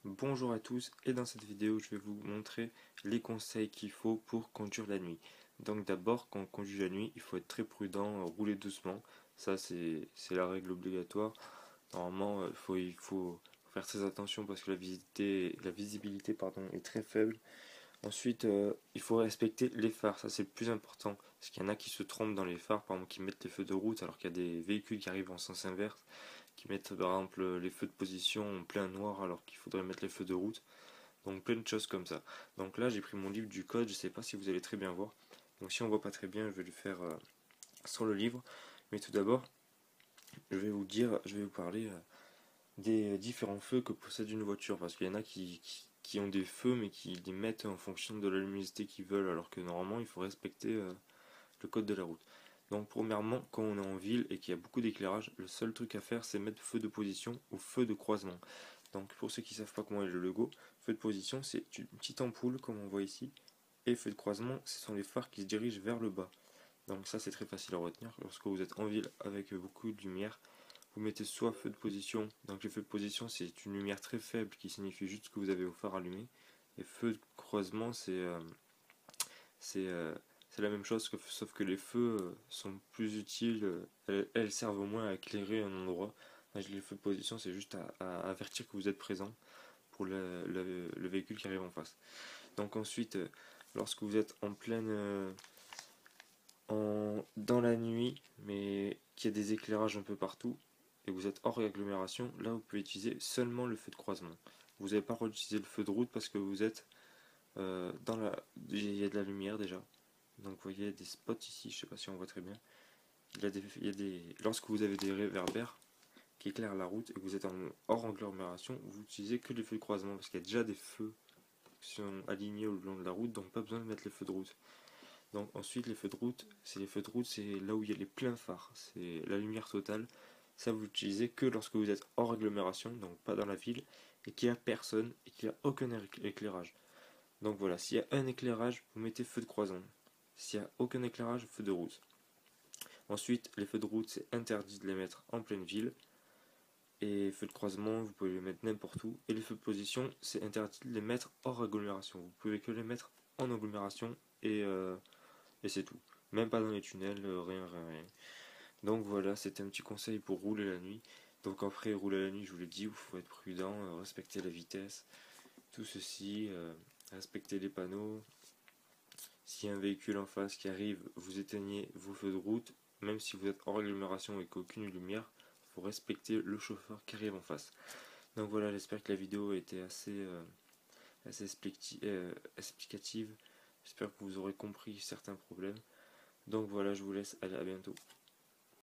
Bonjour à tous, et dans cette vidéo je vais vous montrer les conseils qu'il faut pour conduire la nuit. Donc d'abord, quand on conduit la nuit, il faut être très prudent, rouler doucement, ça c'est la règle obligatoire. Normalement il faut faire très attention parce que la visibilité pardon, est très faible. Ensuite il faut respecter les phares, ça c'est le plus important, parce qu'il y en a qui se trompent dans les phares, par exemple qui mettent les feux de route alors qu'il y a des véhicules qui arrivent en sens inverse, qui mettent par exemple les feux de position en plein noir alors qu'il faudrait mettre les feux de route. Donc plein de choses comme ça. Donc là j'ai pris mon livre du code, je sais pas si vous allez très bien voir. Donc si on voit pas très bien, je vais le faire sur le livre. Mais tout d'abord, je vais vous parler des différents feux que possède une voiture. Parce qu'il y en a qui ont des feux mais qui les mettent en fonction de la luminosité qu'ils veulent. Alors que normalement il faut respecter le code de la route. Donc premièrement, quand on est en ville et qu'il y a beaucoup d'éclairage, le seul truc à faire c'est mettre feu de position ou feu de croisement. Donc pour ceux qui ne savent pas comment est le logo, feu de position c'est une petite ampoule comme on voit ici, et feu de croisement ce sont les phares qui se dirigent vers le bas. Donc ça c'est très facile à retenir. Lorsque vous êtes en ville avec beaucoup de lumière, vous mettez soit feu de position, donc le feu de position c'est une lumière très faible qui signifie juste que vous avez vos phares allumés, et feu de croisement c'est euh, c'est la même chose, sauf que les feux sont plus utiles, elles servent au moins à éclairer un endroit. Les feux de position, c'est juste à avertir que vous êtes présent pour le véhicule qui arrive en face. Donc ensuite, lorsque vous êtes en pleine, dans la nuit, mais qu'il y a des éclairages un peu partout, et vous êtes hors agglomération, là vous pouvez utiliser seulement le feu de croisement. Vous n'avez pas utiliser le feu de route parce que vous êtes dans la... Il y a de la lumière déjà. Donc vous voyez des spots ici, je sais pas si on voit très bien. Lorsque vous avez des réverbères qui éclairent la route et que vous êtes hors agglomération, vous utilisez que les feux de croisement parce qu'il y a déjà des feux qui sont alignés au long de la route, donc pas besoin de mettre les feux de route. Donc ensuite les feux de route, c'est là où il y a les pleins phares, c'est la lumière totale. Ça vous l'utilisez que lorsque vous êtes hors agglomération, donc pas dans la ville, et qu'il n'y a personne et qu'il n'y a aucun éclairage. Donc voilà, s'il y a un éclairage, vous mettez feu de croisement. S'il n'y a aucun éclairage, feu de route. Ensuite, les feux de route, c'est interdit de les mettre en pleine ville. Et feux de croisement, vous pouvez les mettre n'importe où. Et les feux de position, c'est interdit de les mettre hors agglomération. Vous pouvez que les mettre en agglomération et c'est tout. Même pas dans les tunnels, rien, rien, rien. Donc voilà, c'était un petit conseil pour rouler la nuit. Donc après, rouler la nuit, je vous l'ai dit, il faut être prudent, respecter la vitesse, tout ceci, respecter les panneaux. Si un véhicule en face qui arrive, vous éteignez vos feux de route, même si vous êtes hors agglomération et qu'aucune lumière, il faut respecter le chauffeur qui arrive en face. Donc voilà, j'espère que la vidéo était assez explicative. J'espère que vous aurez compris certains problèmes. Donc voilà, je vous laisse, allez, à bientôt.